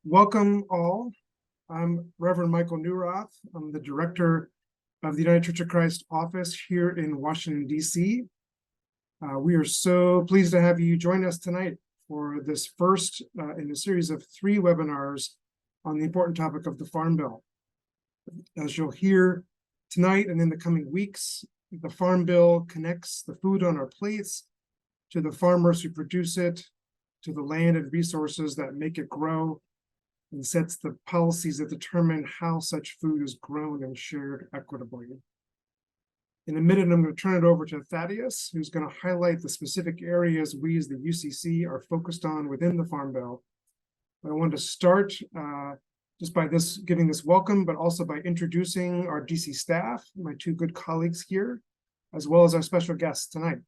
Welcome all. I'm Reverend Michael Neuroth. I'm the director of the United Church of Christ office here in Washington, D.C. We are so pleased to have you join us tonight for this first in a series of 3 webinars on the important topic of the Farm Bill. As you'll hear tonight and in the coming weeks, the Farm Bill connects the food on our plates to the farmers who produce it, to the land and resources that make it grow, and sets the policies that determine how such food is grown and shared equitably. In a minute, I'm going to turn it over to Thaddaeus, who's going to highlight the specific areas we as the UCC are focused on within the Farm Bill. But I wanted to start just by giving this welcome, but also by introducing our DC staff, my 2 good colleagues here, as well as our special guests tonight.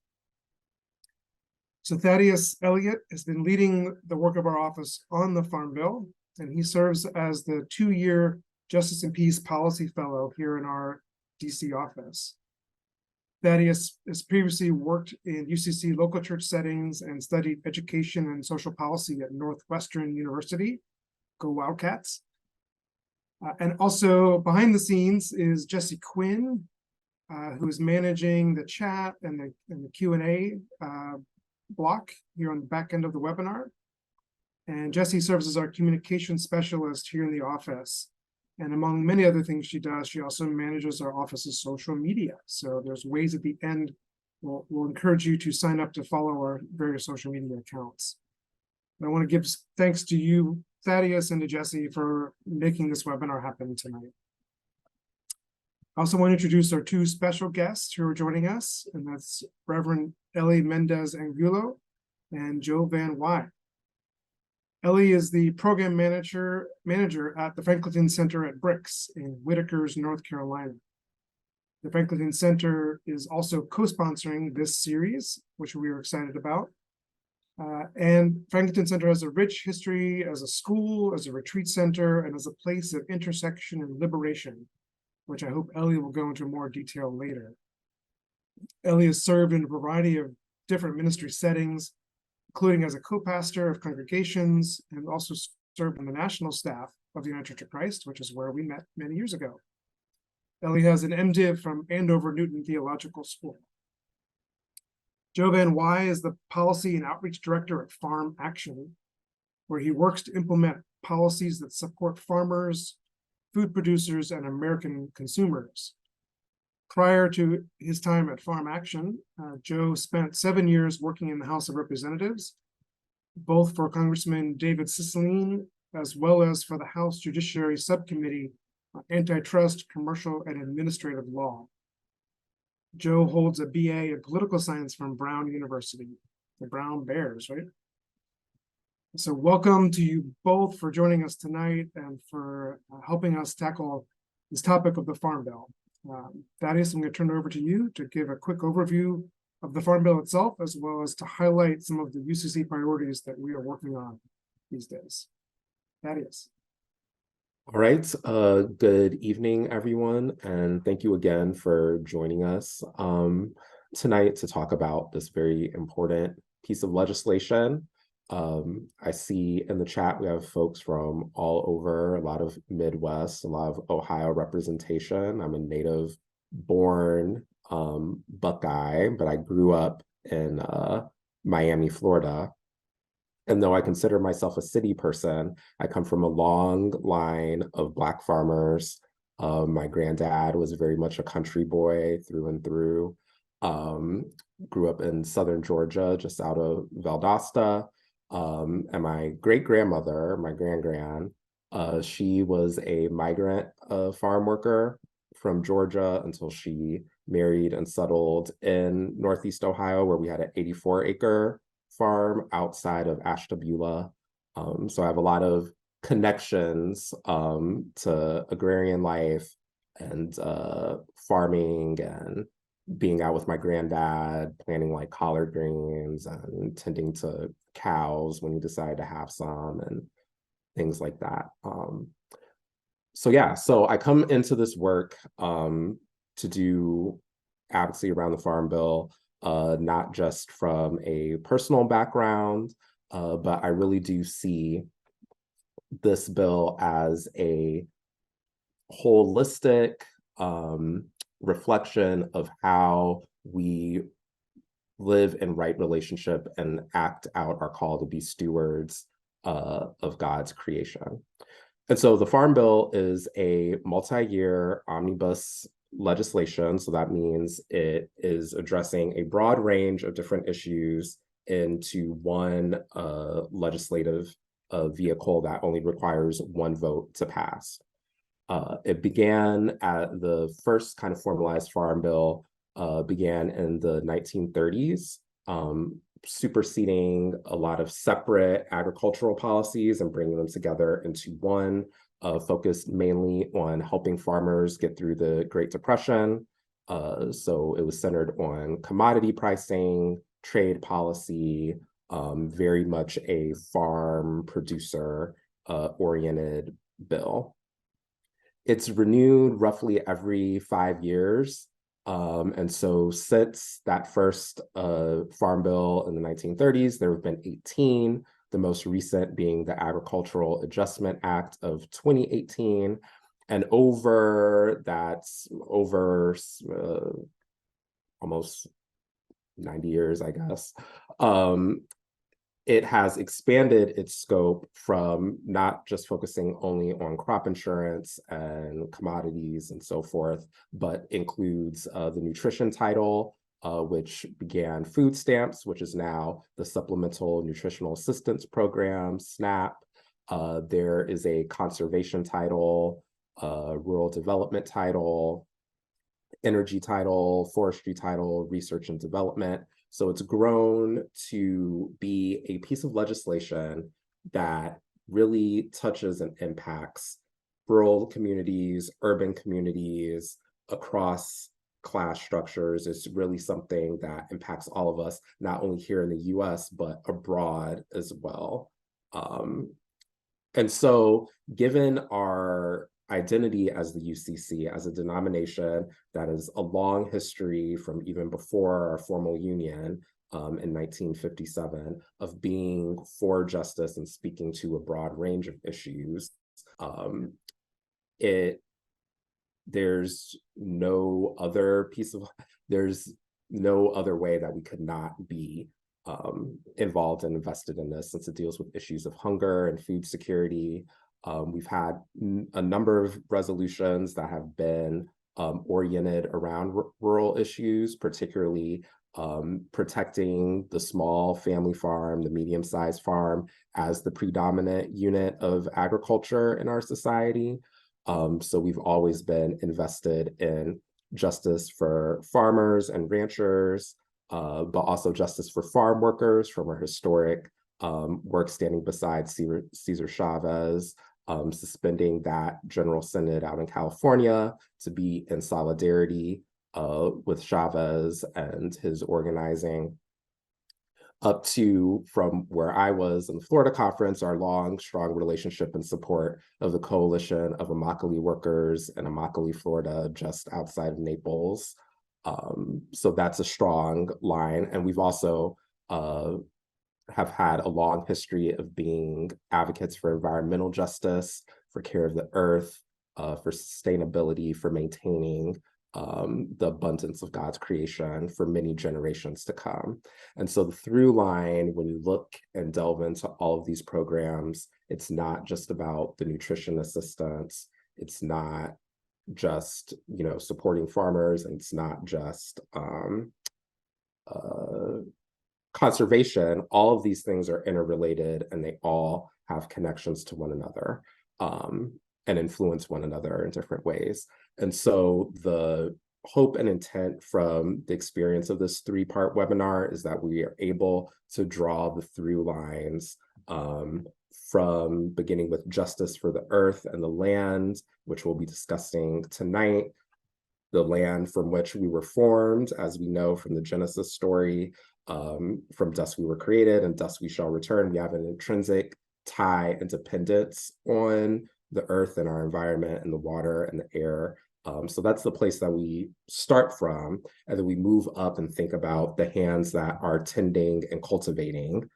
So Thaddaeus Elliott has been leading the work of our office on the Farm Bill, and he serves as the 2-year Justice and Peace Policy Fellow here in our DC office. Thaddaeus has previously worked in UCC local church settings and studied education and social policy at Northwestern University. Go Wildcats. And also behind the scenes is Jesse Quinn, who is managing the chat and the Q&A block here on the back end of the webinar. And Jessie serves as our communication specialist here in the office. And among many other things she does, she also manages our office's social media. So there's ways at the end, we'll encourage you to sign up to follow our various social media accounts. And I want to give thanks to you, Thaddaeus, and to Jessie for making this webinar happen tonight. I also want to introduce our 2 special guests who are joining us, and that's Reverend Elly Mendez Angulo and Joe Van Wy. Elly is the program manager at the Franklinton Center at Bricks in Whitakers, North Carolina. The Franklinton Center is also co-sponsoring this series, which we are excited about. And Franklinton Center has a rich history as a school, as a retreat center, and as a place of intersection and liberation, which I hope Elly will go into more detail later. Elly has served in a variety of different ministry settings, including as a co-pastor of congregations, and also served on the national staff of the United Church of Christ, which is where we met many years ago. Elly has an MDiv from Andover Newton Theological School. Joe Van Wy is the Policy and Outreach Director at Farm Action, where he works to implement policies that support farmers, food producers, and American consumers. Prior to his time at Farm Action, Joe spent 7 years working in the House of Representatives, both for Congressman David Cicilline, as well as for the House Judiciary Subcommittee on Antitrust, Commercial, and Administrative Law. Joe holds a BA in Political Science from Brown University, the Brown Bears, right? So welcome to you both for joining us tonight and for helping us tackle this topic of the Farm Bill. Thaddaeus, I'm going to turn it over to you to give a quick overview of the Farm Bill itself, as well as to highlight some of the UCC priorities that we are working on these days. Thaddaeus. All right. Good evening, everyone, and thank you again for joining us tonight to talk about this very important piece of legislation. I see in the chat we have folks from all over, a lot of Midwest, a lot of Ohio representation. I'm a native-born Buckeye, but I grew up in Miami, Florida. And though I consider myself a city person, I come from a long line of Black farmers. My granddad was very much a country boy through and through. Grew up in southern Georgia, just out of Valdosta. And my great-grandmother, my grand-grand, she was a migrant farm worker from Georgia until she married and settled in Northeast Ohio, where we had an 84-acre farm outside of Ashtabula. So I have a lot of connections to agrarian life and farming and being out with my granddad, planting like collard greens and tending to cows when he decided to have some and things like that. So yeah, so I come into this work to do advocacy around the Farm Bill, not just from a personal background, but I really do see this bill as a holistic reflection of how we live in right relationship and act out our call to be stewards of God's creation. And so the Farm Bill is a multi-year omnibus legislation. So that means it is addressing a broad range of different issues into one legislative vehicle that only requires one vote to pass. It began at the first kind of formalized Farm Bill began in the 1930s, superseding a lot of separate agricultural policies and bringing them together into one, focused mainly on helping farmers get through the Great Depression. So it was centered on commodity pricing, trade policy, very much a farm producer oriented bill. It's renewed roughly every 5 years. And so since that first Farm Bill in the 1930s, there have been 18, the most recent being the Agricultural Adjustment Act of 2018. And over almost 90 years, I guess, it has expanded its scope from not just focusing only on crop insurance and commodities and so forth, but includes the nutrition title, which began food stamps, which is now the Supplemental Nutritional Assistance Program, SNAP. There is a conservation title, rural development title, energy title, forestry title, research and development. So it's grown to be a piece of legislation that really touches and impacts rural communities, urban communities, across class structures. It's really something that impacts all of us, not only here in the US, but abroad as well. And so given our identity as the UCC, as a denomination that is a long history from even before our formal union in 1957 of being for justice and speaking to a broad range of issues, there's no other way that we could not be involved and invested in this, since it deals with issues of hunger and food security. We've had a number of resolutions that have been oriented around rural issues, particularly protecting the small family farm, the medium-sized farm, as the predominant unit of agriculture in our society. So we've always been invested in justice for farmers and ranchers, but also justice for farm workers from our historic work standing beside Cesar Chavez, suspending that General Synod out in California to be in solidarity with Chavez and his organizing, up to, from where I was in the Florida conference, our long, strong relationship and support of the coalition of Immokalee workers in Immokalee, Florida, just outside of Naples. So that's a strong line. And we've also have had a long history of being advocates for environmental justice, for care of the earth, for sustainability, for maintaining the abundance of God's creation for many generations to come. And so the through line, when you look and delve into all of these programs, it's not just about the nutrition assistance. It's not just, supporting farmers, and it's not just conservation. All of these things are interrelated, and they all have connections to one another and influence one another in different ways. And so the hope and intent from the experience of this 3-part webinar is that we are able to draw the through lines from beginning with justice for the earth and the land, which we'll be discussing tonight, the land from which we were formed, as we know from the Genesis story, from dust we were created and dust we shall return. We have an intrinsic tie and dependence on the earth and our environment and the water and the air. So that's the place that we start from, and then we move up and think about the hands that are tending and cultivating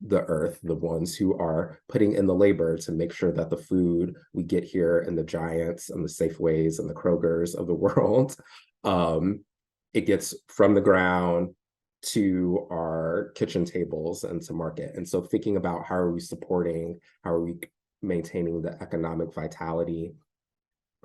the earth, the ones who are putting in the labor to make sure that the food we get here in the Giants and the Safeways and the Krogers of the world, it gets from the ground to our kitchen tables and to market. And so thinking about how are we supporting, how are we maintaining the economic vitality,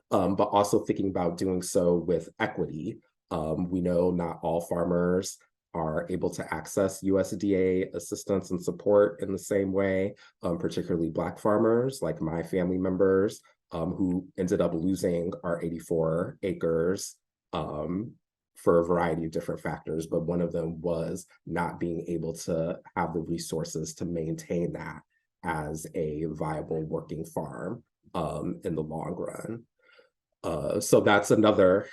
but also thinking about doing so with equity. We know not all farmers are able to access USDA assistance and support in the same way, particularly Black farmers, like my family members, who ended up losing our 84 acres for a variety of different factors, but one of them was not being able to have the resources to maintain that as a viable working farm in the long run. So that's another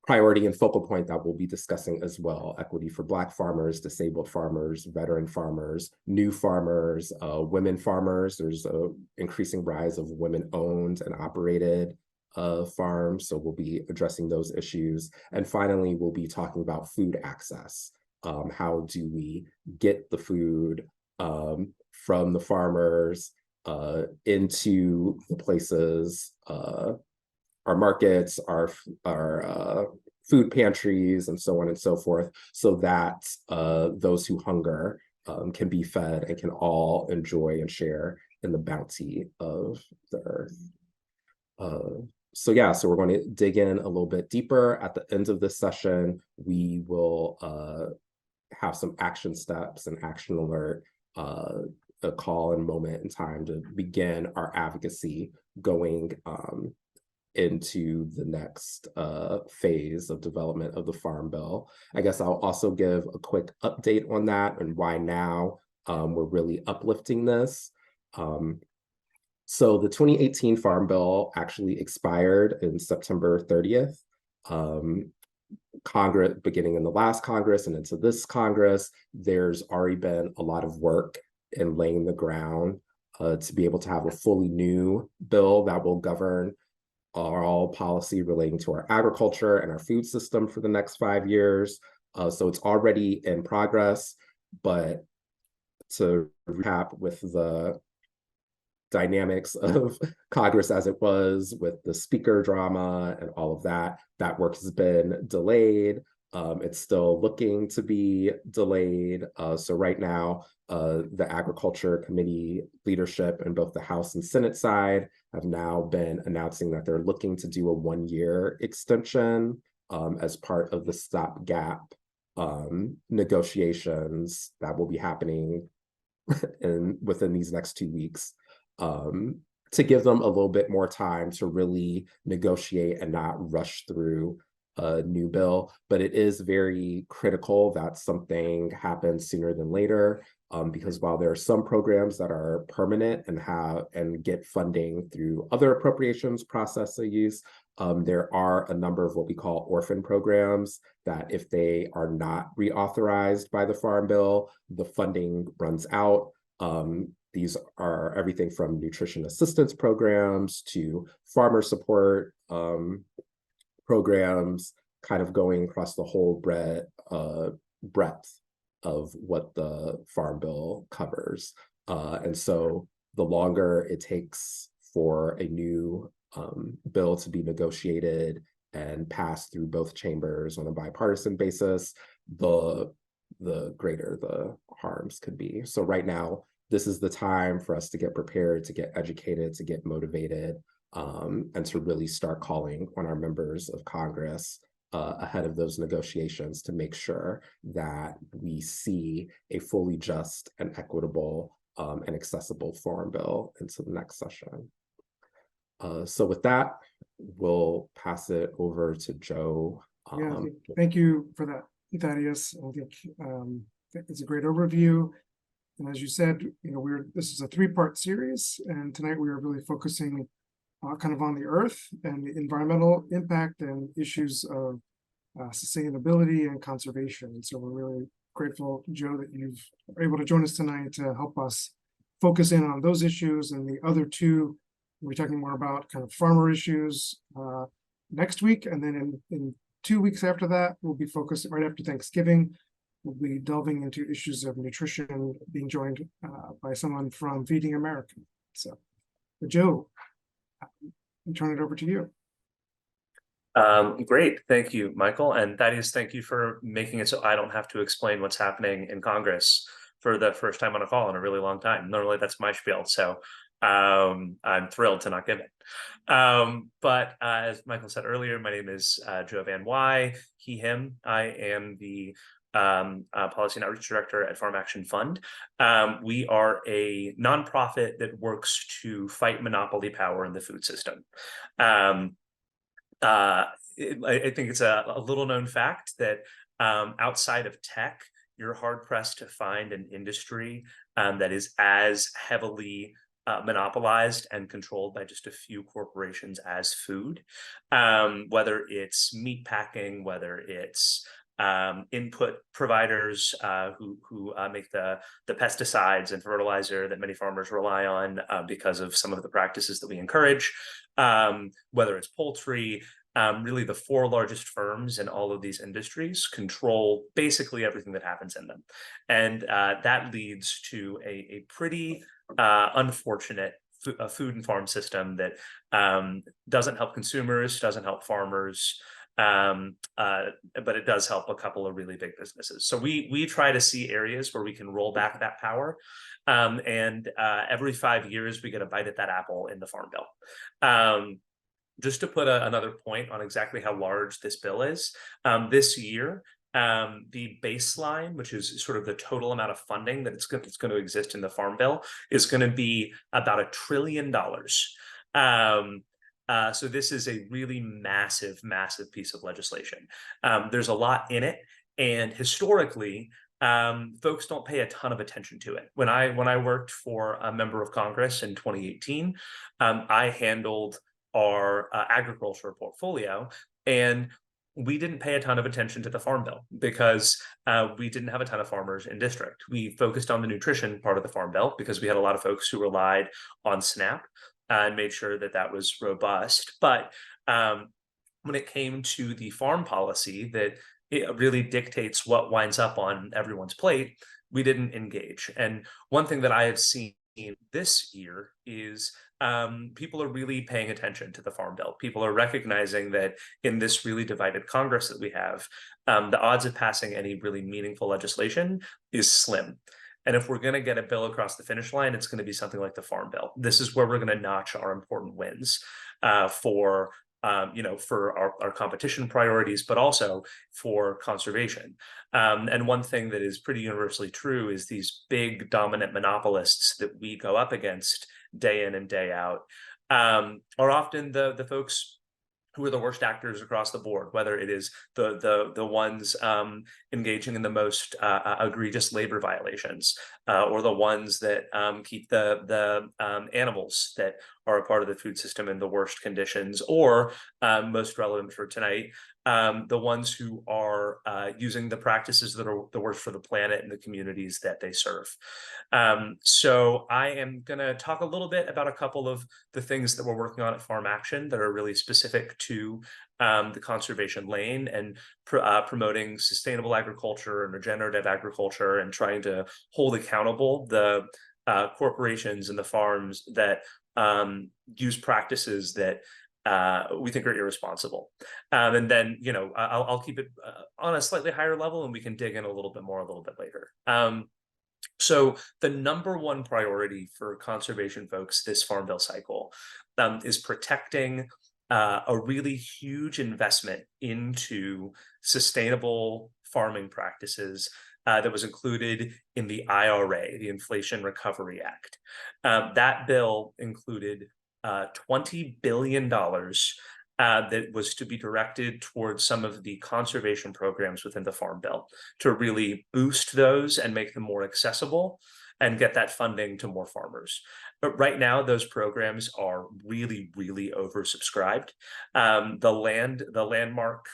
priority and focal point that we'll be discussing as well: equity for Black farmers, disabled farmers, veteran farmers, new farmers, women farmers. There's an increasing rise of women-owned and operated farms, so we'll be addressing those issues. And finally, we'll be talking about food access. How do we get the food from the farmers into the places, our markets, our food pantries, and so on and so forth, so that those who hunger can be fed and can all enjoy and share in the bounty of the earth. So we're going to dig in a little bit deeper. At the end of this session, we will have some action steps and action alert, a call and moment in time to begin our advocacy going into the next phase of development of the Farm Bill. I guess I'll also give a quick update on that and why now we're really uplifting this. So the 2018 Farm Bill actually expired in September 30th. Congress, beginning in the last Congress and into this Congress, there's already been a lot of work in laying the ground to be able to have a fully new bill that will govern all policy relating to our agriculture and our food system for the next 5 years. So it's already in progress, but to recap with the dynamics of Congress as it was with the speaker drama and all of that, that work has been delayed. It's still looking to be delayed. So right now, the Agriculture Committee leadership in both the House and Senate side have now been announcing that they're looking to do a 1-year extension as part of the stopgap negotiations that will be happening within these next 2 weeks, to give them a little bit more time to really negotiate and not rush through a new bill. But it is very critical that something happens sooner than later, because while there are some programs that are permanent and get funding through other appropriations processes, there are a number of what we call orphan programs that if they are not reauthorized by the Farm Bill, the funding runs out. These are everything from nutrition assistance programs to farmer support programs, kind of going across the whole breadth of what the Farm Bill covers. And so the longer it takes for a new bill to be negotiated and passed through both chambers on a bipartisan basis, the greater the harms could be. So right now, this is the time for us to get prepared, to get educated, to get motivated, and to really start calling on our members of Congress ahead of those negotiations to make sure that we see a fully just and equitable and accessible Farm Bill into the next session. So with that, we'll pass it over to Joe. Thank you for that, Thaddeus. I think it's a great overview. And as you said, this is a 3-part series, and tonight we are really focusing kind of on the earth and the environmental impact and issues of sustainability and conservation. And so we're really grateful, Joe, that you're able to join us tonight to help us focus in on those issues. And the other 2, we're talking more about kind of farmer issues next week. And then in 2 weeks after that, we'll be focused right after Thanksgiving. we'll be delving into issues of nutrition, being joined by someone from Feeding America. So, Joe, I'll turn it over to you. Great. Thank you, Michael. And Thaddeus, thank you for making it so I don't have to explain what's happening in Congress for the first time on a call in a really long time. Normally that's my spiel. So I'm thrilled to not give it. But as Michael said earlier, my name is Joe Van Wy, he, him. I am the Policy and Outreach Director at Farm Action Fund. We are a nonprofit that works to fight monopoly power in the food system. I think it's a little known fact that outside of tech, you're hard pressed to find an industry that is as heavily monopolized and controlled by just a few corporations as food, whether it's meat packing, whether it's input providers who make the pesticides and fertilizer that many farmers rely on because of some of the practices that we encourage, whether it's poultry. Really, the four largest firms in all of these industries control basically everything that happens in them. And that leads to a pretty unfortunate food and farm system that doesn't help consumers, doesn't help farmers, but it does help a couple of really big businesses. So we try to see areas where we can roll back that power. And every 5 years, we get a bite at that apple in the Farm Bill. Just to put another point on exactly how large this bill is, this year, the baseline, which is sort of the total amount of funding that it's going to exist in the Farm Bill, is going to be about $1 trillion. So this is a really massive, massive piece of legislation. There's a lot in it, and historically, folks don't pay a ton of attention to it. When I worked for a member of Congress in 2018, I handled our agriculture portfolio, and we didn't pay a ton of attention to the Farm Bill because we didn't have a ton of farmers in district. We focused on the nutrition part of the Farm Bill because we had a lot of folks who relied on SNAP and made sure that that was robust. But when it came to the farm policy that it really dictates what winds up on everyone's plate, we didn't engage. And one thing that I have seen this year is people are really paying attention to the Farm Bill. People are recognizing that in this really divided Congress that we have, the odds of passing any really meaningful legislation is slim. And if we're going to get a bill across the finish line, it's going to be something like the Farm Bill. This is where we're going to notch our important wins for our competition priorities, but also for conservation. And one thing that is pretty universally true is these big dominant monopolists that we go up against day in and day out are often the folks who are the worst actors across the board, whether it is the ones engaging in the most egregious labor violations, or the ones that keep the animals that are a part of the food system in the worst conditions, or most relevant for tonight, the ones who are using the practices that are the worst for the planet and the communities that they serve. So I am going to talk a little bit about a couple of the things that we're working on at Farm Action that are really specific to the conservation lane and promoting sustainable agriculture and regenerative agriculture, and trying to hold accountable the corporations and the farms that use practices that we think are irresponsible. And then, I'll keep it on a slightly higher level, and we can dig in a little bit more a little bit later. So the number one priority for conservation folks this Farm Bill cycle is protecting a really huge investment into sustainable farming practices that was included in the IRA, the Inflation Recovery Act. That bill included $20 billion that was to be directed towards some of the conservation programs within the Farm Bill to really boost those and make them more accessible and get that funding to more farmers. But right now, those programs are really, really oversubscribed. The landmark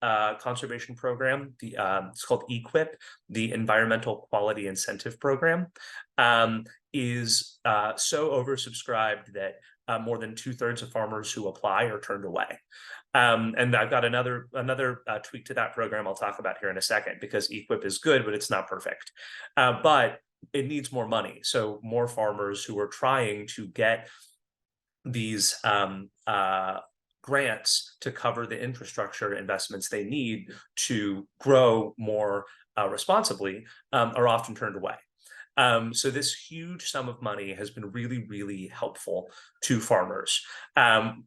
conservation program, it's called EQIP, the Environmental Quality Incentive Program, is so oversubscribed that more than 2/3 of farmers who apply are turned away. And I've got another tweak to that program I'll talk about here in a second, because EQIP is good, but it's not perfect. But it needs more money. So more farmers who are trying to get these grants to cover the infrastructure investments they need to grow more responsibly are often turned away. So this huge sum of money has been really, really helpful to farmers,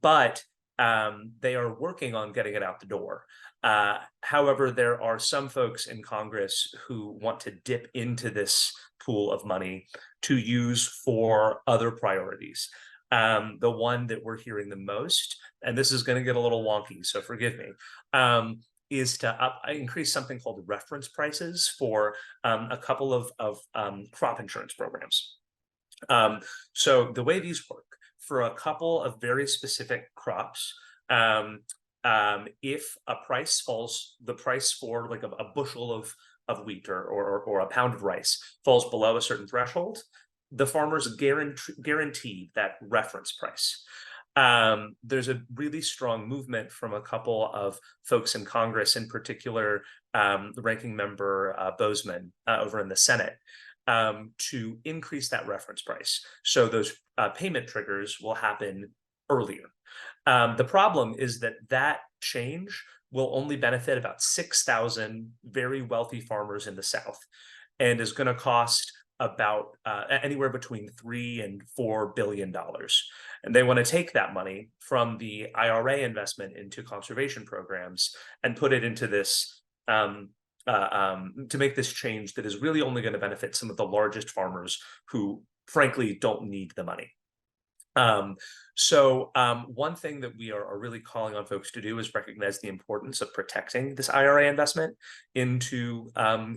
but they are working on getting it out the door. However, there are some folks in Congress who want to dip into this pool of money to use for other priorities. The one that we're hearing the most, and this is going to get a little wonky, so forgive me, is to increase something called reference prices for a couple of crop insurance programs. So the way these work, for a couple of very specific crops, if a price falls, the price for like a bushel of wheat or a pound of rice falls below a certain threshold, the farmers guarantee that reference price. There's a really strong movement from a couple of folks in Congress, in particular, the ranking member Bozeman over in the Senate, to increase that reference price. So those payment triggers will happen earlier. The problem is that change will only benefit about 6,000 very wealthy farmers in the South, and is going to cost about anywhere between $3 and $4 billion. And they want to take that money from the IRA investment into conservation programs and put it into this to make this change that is really only going to benefit some of the largest farmers who, frankly, don't need the money. One thing that we are really calling on folks to do is recognize the importance of protecting this IRA investment into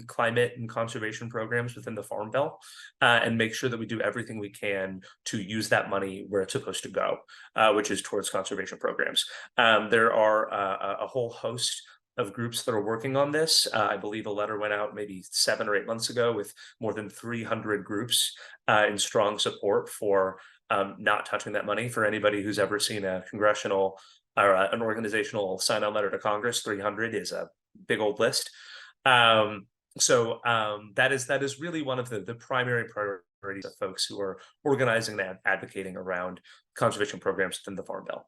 climate and conservation programs within the Farm Bill, and make sure that we do everything we can to use that money where it's supposed to go, which is towards conservation programs. There are a whole host of groups that are working on this. I believe a letter went out maybe 7 or 8 months ago with more than 300 groups in strong support for not touching that money. For anybody who's ever seen a congressional or an organizational sign-on letter to Congress, 300 is a big old list. That is really one of the primary priorities of folks who are organizing and advocating around conservation programs within the Farm Bill.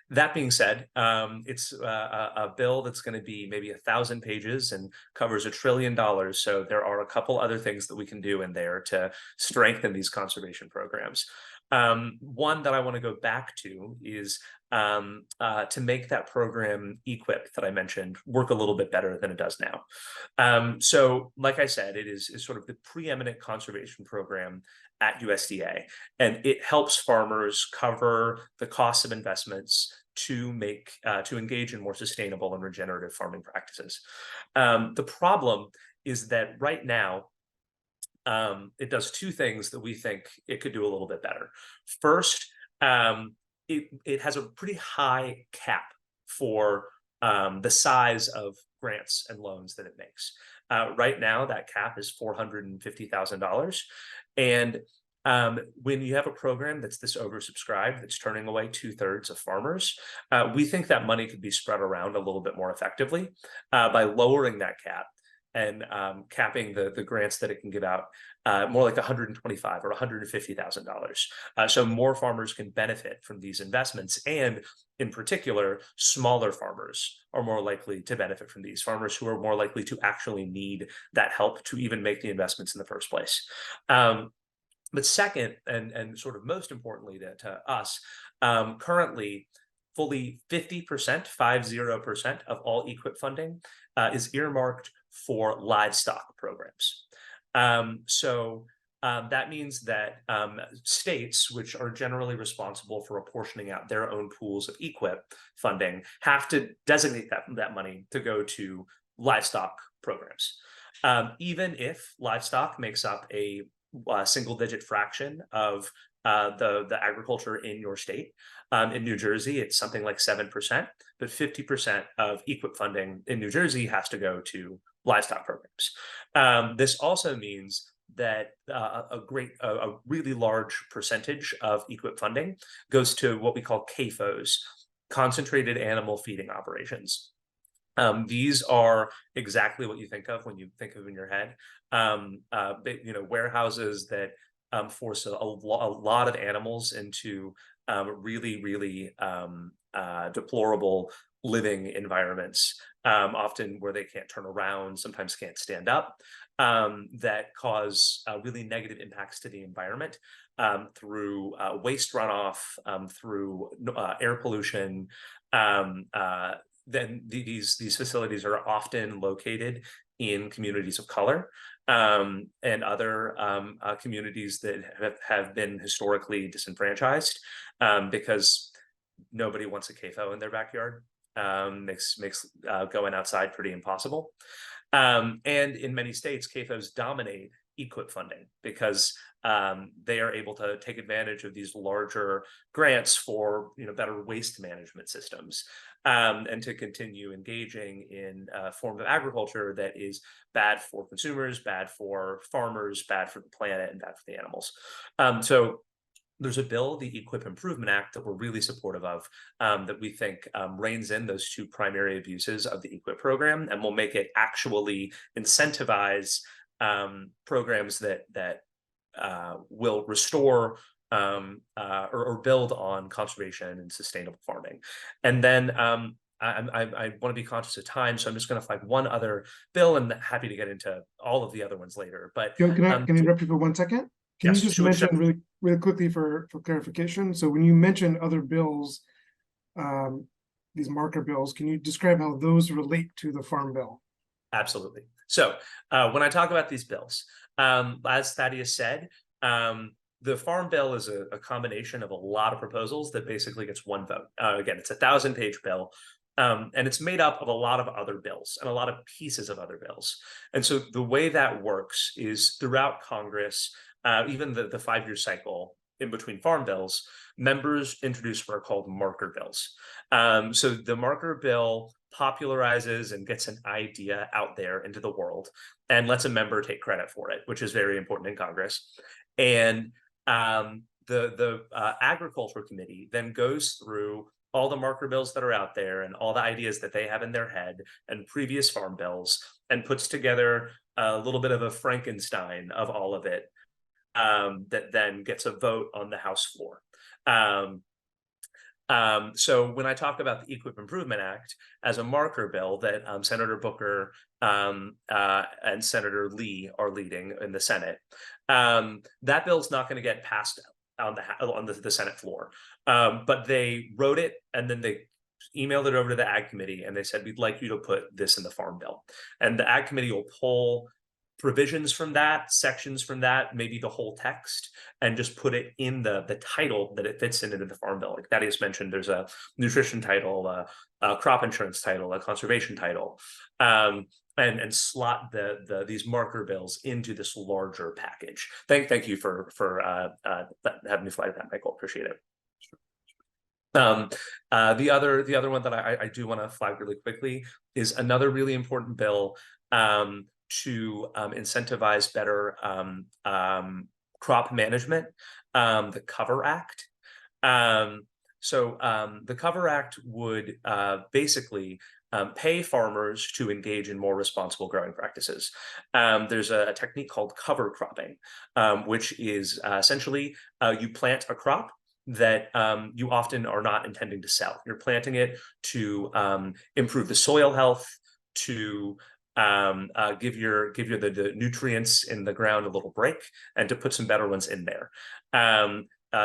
That being said, it's a bill that's going to be maybe 1,000 pages and covers $1 trillion. So there are a couple other things that we can do in there to strengthen these conservation programs. One that I want to go back to is to make that program EQIP that I mentioned work a little bit better than it does now. So like I said, it is sort of the preeminent conservation program at USDA, and it helps farmers cover the costs of investments to engage in more sustainable and regenerative farming practices. The problem is that right now, it does two things that we think it could do a little bit better. First, it has a pretty high cap for the size of grants and loans that it makes. Right now, that cap is $450,000. And when you have a program that's this oversubscribed, that's turning away 2/3 of farmers, we think that money could be spread around a little bit more effectively by lowering that cap and capping the grants that it can give out more like $125,000 or $150,000. So more farmers can benefit from these investments, and in particular, smaller farmers are more likely to benefit from these, farmers who are more likely to actually need that help to even make the investments in the first place. But second, and sort of most importantly to us, currently, fully 50% of all EQIP funding is earmarked for livestock programs. That means that states, which are generally responsible for apportioning out their own pools of EQIP funding, have to designate that money to go to livestock programs. Even if livestock makes up a single-digit fraction of the agriculture in your state. In New Jersey, it's something like 7%, but 50% of EQIP funding in New Jersey has to go to livestock programs. This also means that a really large percentage of EQIP funding goes to what we call CAFOs, concentrated animal feeding operations. These are exactly what you think of when you think of in your head. Warehouses that force a lot of animals into really deplorable living environments, often where they can't turn around, sometimes can't stand up, that cause really negative impacts to the environment through waste runoff, through air pollution. Then these facilities are often located in communities of color and other communities that have been historically disenfranchised because nobody wants a CAFO in their backyard. Makes going outside pretty impossible. And in many states, CAFOs dominate EQIP funding because they are able to take advantage of these larger grants for better waste management systems and to continue engaging in a form of agriculture that is bad for consumers, bad for farmers, bad for the planet, and bad for the animals. So there's a bill, the EQIP Improvement Act, that we're really supportive of, that we think reins in those two primary abuses of the EQIP program and will make it actually incentivize programs that will restore or build on conservation and sustainable farming. And then I want to be conscious of time, so I'm just going to flag one other bill and happy to get into all of the other ones later. But can I interrupt you for 1 second? Can yes, you just mention really quickly for clarification? So when you mention other bills, these marker bills, can you describe how those relate to the Farm Bill? Absolutely. So when I talk about these bills, as Thaddeus said, the Farm Bill is a combination of a lot of proposals that basically gets one vote. Again, it's a 1,000-page bill. And it's made up of a lot of other bills and a lot of pieces of other bills. And so the way that works is throughout Congress, even the 5-year cycle in between farm bills, members introduce what are called marker bills. So the marker bill popularizes and gets an idea out there into the world and lets a member take credit for it, which is very important in Congress. And the Agriculture Committee then goes through all the marker bills that are out there and all the ideas that they have in their head and previous farm bills and puts together a little bit of a Frankenstein of all of it that then gets a vote on the House floor. So when I talk about the EQIP Improvement Act as a marker bill that Senator Booker and Senator Lee are leading in the Senate, that bill's not going to get passed on the Senate floor. But they wrote it and then they emailed it over to the Ag Committee and they said, we'd like you to put this in the Farm Bill. And the Ag Committee will pull provisions from that, sections from that, maybe the whole text, and just put it in the title that it fits into the Farm Bill. Like Thaddeus mentioned, there's a nutrition title, a crop insurance title, a conservation title, and slot these marker bills into this larger package. Thank you for having me flag that, Michael. Appreciate it. The other one that I do want to flag really quickly is another really important bill to incentivize better crop management, the Cover Act. So the Cover Act would basically pay farmers to engage in more responsible growing practices. There's a technique called cover cropping, which is essentially you plant a crop that you often are not intending to sell. You're planting it to improve the soil health, to give the nutrients in the ground a little break, and to put some better ones in there.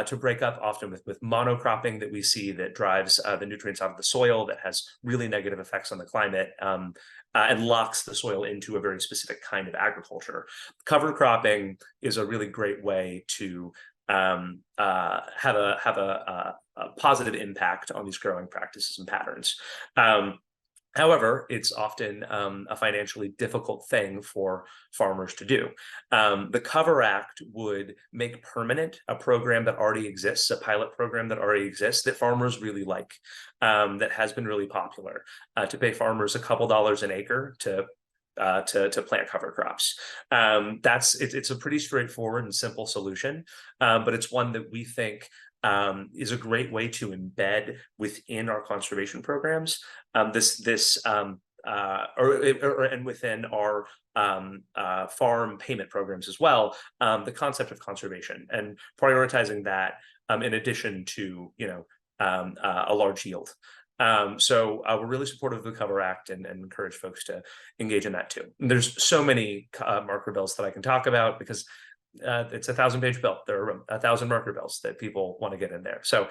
To break up often with monocropping that we see that drives the nutrients out of the soil, that has really negative effects on the climate and locks the soil into a very specific kind of agriculture. Cover cropping is a really great way to have a positive impact on these growing practices and patterns. However, it's often a financially difficult thing for farmers to do. The Cover Act would make permanent a program that already exists, a pilot program that already exists that farmers really like, that has been really popular, to pay farmers a couple dollars an acre to to plant cover crops. It's a pretty straightforward and simple solution, but it's one that we think is a great way to embed within our conservation programs. And within our farm payment programs as well, the concept of conservation and prioritizing that in addition to a large yield. So we're really supportive of the Cover Act and encourage folks to engage in that too. And there's so many marker bills that I can talk about because it's a 1,000-page bill. There are 1,000 marker bills that people want to get in there. So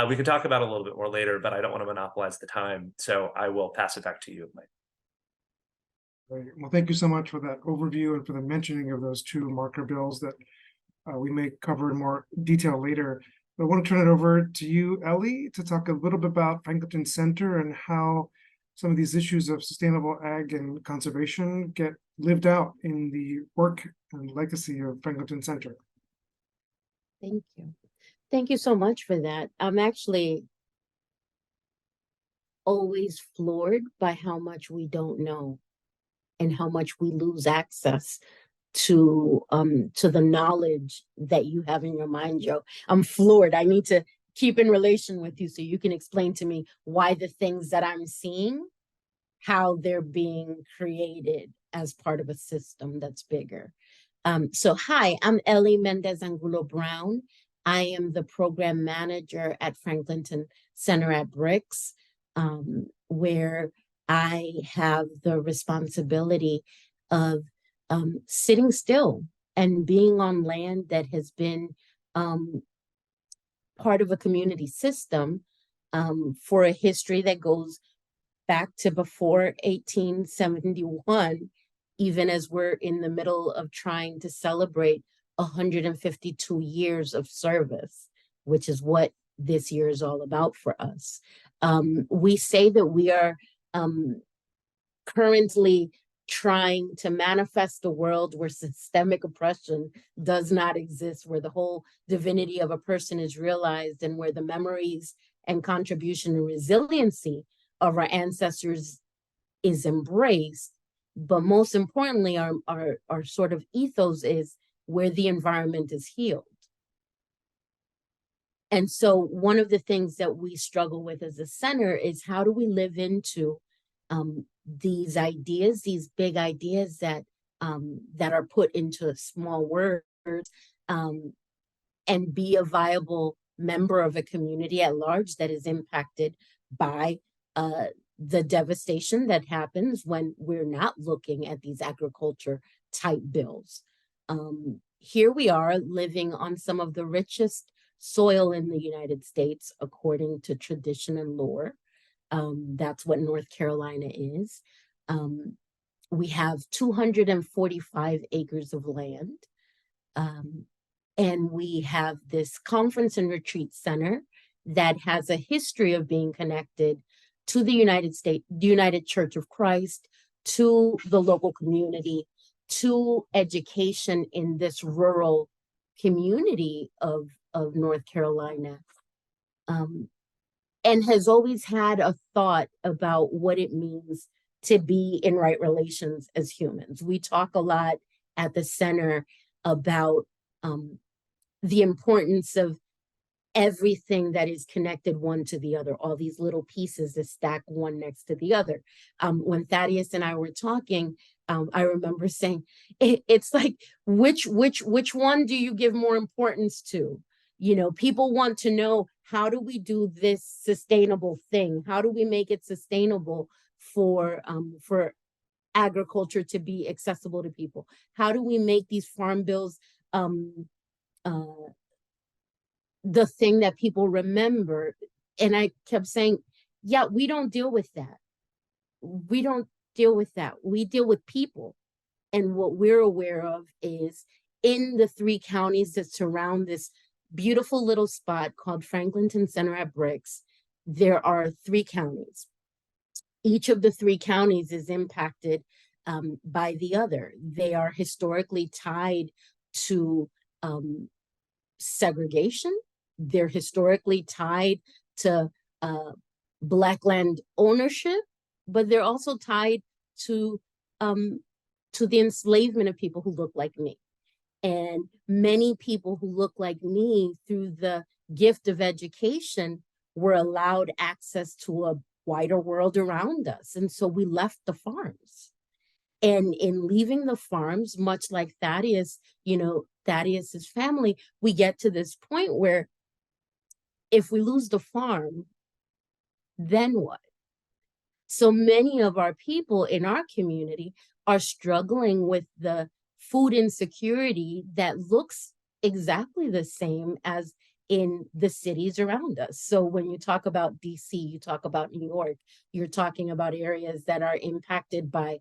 we can talk about it a little bit more later, but I don't want to monopolize the time. So I will pass it back to you, Mike. Great. Well, thank you so much for that overview and for the mentioning of those two marker bills that we may cover in more detail later. But I want to turn it over to you, Elly, to talk a little bit about Franklinton Center and how some of these issues of sustainable ag and conservation get lived out in the work and legacy of Franklinton Center. Thank you. Thank you so much for that. I'm actually always floored by how much we don't know and how much we lose access to the knowledge that you have in your mind, Joe. I'm floored. I need to keep in relation with you so you can explain to me why the things that I'm seeing, how they're being created as part of a system that's bigger. So hi, I'm Elly Mendez Angulo Brown. I am the program manager at Franklinton Center at BRICS, where I have the responsibility of sitting still and being on land that has been part of a community system for a history that goes back to before 1871, even as we're in the middle of trying to celebrate 152 years of service, which is what this year is all about for us. We say that we are currently trying to manifest a world where systemic oppression does not exist, where the whole divinity of a person is realized, and where the memories and contribution and resiliency of our ancestors is embraced. But most importantly, our sort of ethos is where the environment is healed. And so one of the things that we struggle with as a center is how do we live into these ideas, these big ideas that are put into small words, and be a viable member of a community at large that is impacted by the devastation that happens when we're not looking at these agriculture type bills. Here we are living on some of the richest soil in the United States, according to tradition and lore. That's what North Carolina is. We have 245 acres of land. And we have this conference and retreat center that has a history of being connected to the United Church of Christ, to the local community, to education in this rural community of North Carolina, and has always had a thought about what it means to be in right relations as humans. We talk a lot at the center about the importance of everything that is connected one to the other, all these little pieces that stack one next to the other. When Thaddaeus and I were talking, I remember saying, it's like, which one do you give more importance to? You know, people want to know, how do we do this sustainable thing? How do we make it sustainable for agriculture to be accessible to people? How do we make these farm bills the thing that people remember? And I kept saying, yeah, we don't deal with that. We don't deal with that. We deal with people. And what we're aware of is in the 3 counties that surround this beautiful little spot called Franklinton Center at BRICS, there are 3 counties. Each of the 3 counties is impacted by the other. They are historically tied to segregation. They're historically tied to Black land ownership, but they're also tied to to the enslavement of people who look like me. And many people who look like me, through the gift of education, were allowed access to a wider world around us. And so we left the farms. And in leaving the farms, much like Thaddeus, Thaddeus's family, we get to this point where if we lose the farm, then what? So many of our people in our community are struggling with the food insecurity that looks exactly the same as in the cities around us. So when you talk about DC, you talk about New York, you're talking about areas that are impacted by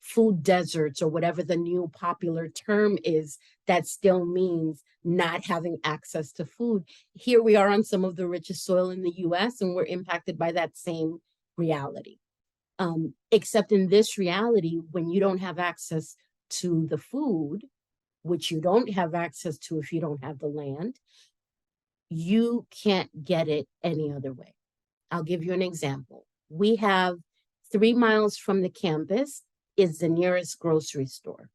food deserts, or whatever the new popular term is, that still means not having access to food. Here we are on some of the richest soil in the US, and we're impacted by that same reality. Except in this reality, when you don't have access to the food, which you don't have access to if you don't have the land, you can't get it any other way. I'll give you an example. We have 3 miles from the campus is the nearest grocery store.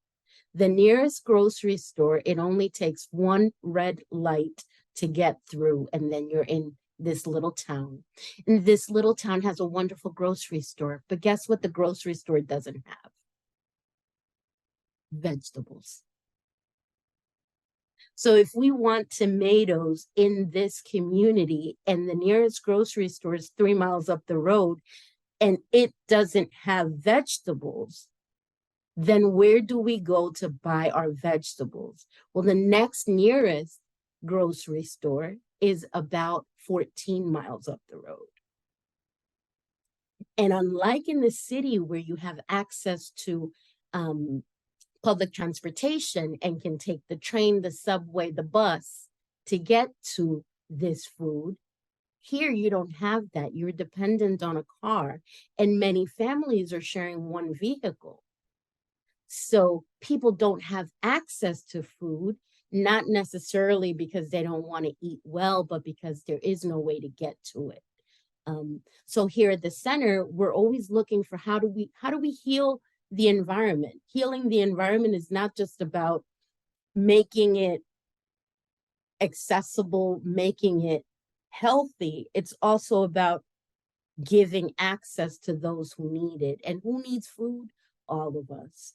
The nearest grocery store, it only takes one red light to get through, and then you're in this little town. And this little town has a wonderful grocery store, but guess what the grocery store doesn't have? Vegetables. So if we want tomatoes in this community and the nearest grocery store is 3 miles up the road and it doesn't have vegetables, then where do we go to buy our vegetables? Well, the next nearest grocery store is about 14 miles up the road. And unlike in the city where you have access to public transportation and can take the train, the subway, the bus to get to this food, here you don't have that. You're dependent on a car, and many families are sharing one vehicle. So people don't have access to food, not necessarily because they don't want to eat well, but because there is no way to get to it. So here at the center, we're always looking for how do we heal the environment. Healing the environment is not just about making it accessible, making it healthy. It's also about giving access to those who need it. And who needs food? All of us.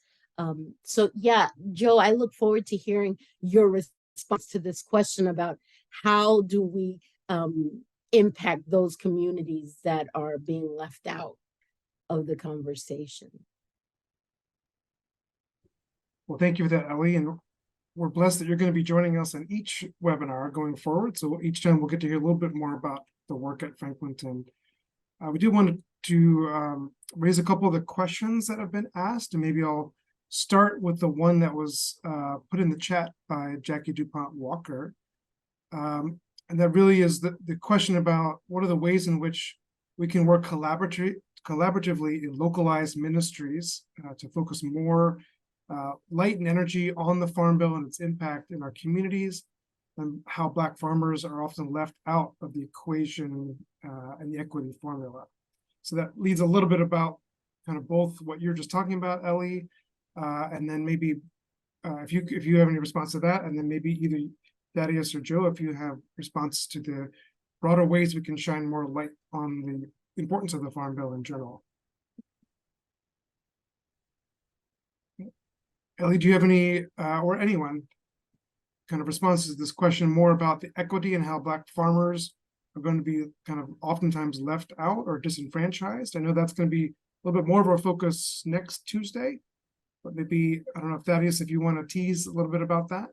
So yeah, Joe, I look forward to hearing your response to this question about how do we impact those communities that are being left out of the conversation. Well, thank you for that, Elly, and we're blessed that you're going to be joining us on each webinar going forward. So each time we'll get to hear a little bit more about the work at Franklinton. We do want to raise a couple of the questions that have been asked, and maybe I'll start with the one that was put in the chat by Jackie DuPont Walker. And that really is the question about what are the ways in which we can work collaboratively in localized ministries to focus more light and energy on the Farm Bill and its impact in our communities, and how Black farmers are often left out of the equation and the equity formula. So that leads a little bit about kind of both what you're just talking about, Elly, and then maybe if you have any response to that, and then maybe either Thaddeus or Joe, if you have responses to the broader ways we can shine more light on the importance of the Farm Bill in general. Elly, do you have any, or anyone, kind of responses to this question more about the equity and how Black farmers are going to be kind of oftentimes left out or disenfranchised? I know that's going to be a little bit more of our focus next Tuesday, but maybe, I don't know if Thaddeus, if you want to tease a little bit about that.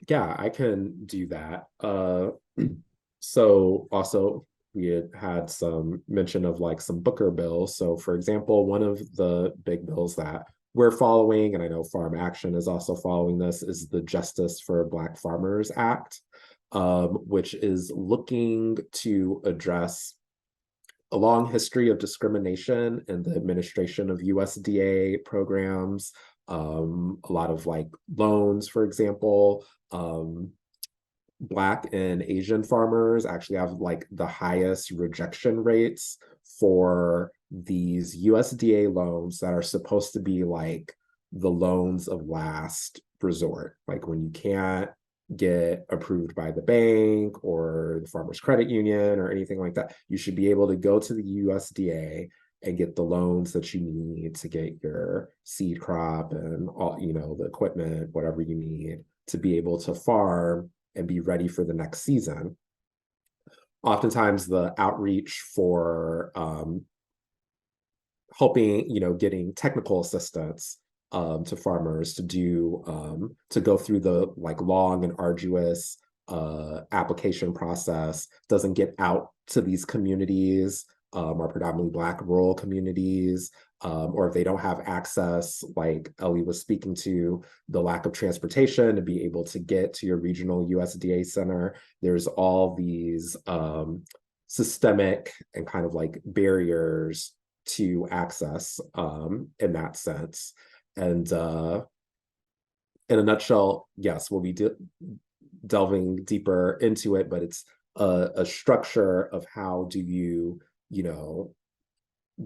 Yeah, I can do that. So also we had some mention of like some Booker bills. So for example, one of the big bills that we're following, and I know Farm Action is also following this, is the Justice for Black Farmers Act, which is looking to address a long history of discrimination in the administration of USDA programs, a lot of like loans, for example, Black and Asian farmers actually have like the highest rejection rates for these USDA loans that are supposed to be like the loans of last resort, like when you can't get approved by the bank or the farmers credit union or anything like that, you should be able to go to the USDA and get the loans that you need to get your seed crop and all, you know, the equipment, whatever you need to be able to farm and be ready for the next season. Oftentimes the outreach for helping, you know, getting technical assistance to farmers to do to go through the like long and arduous application process doesn't get out to these communities, are predominantly Black rural communities, or if they don't have access, like Elly was speaking to, the lack of transportation to be able to get to your regional USDA center. There's all these systemic and kind of like barriers to access in that sense. And in a nutshell, yes, we'll be delving deeper into it, but it's a structure of how do you know,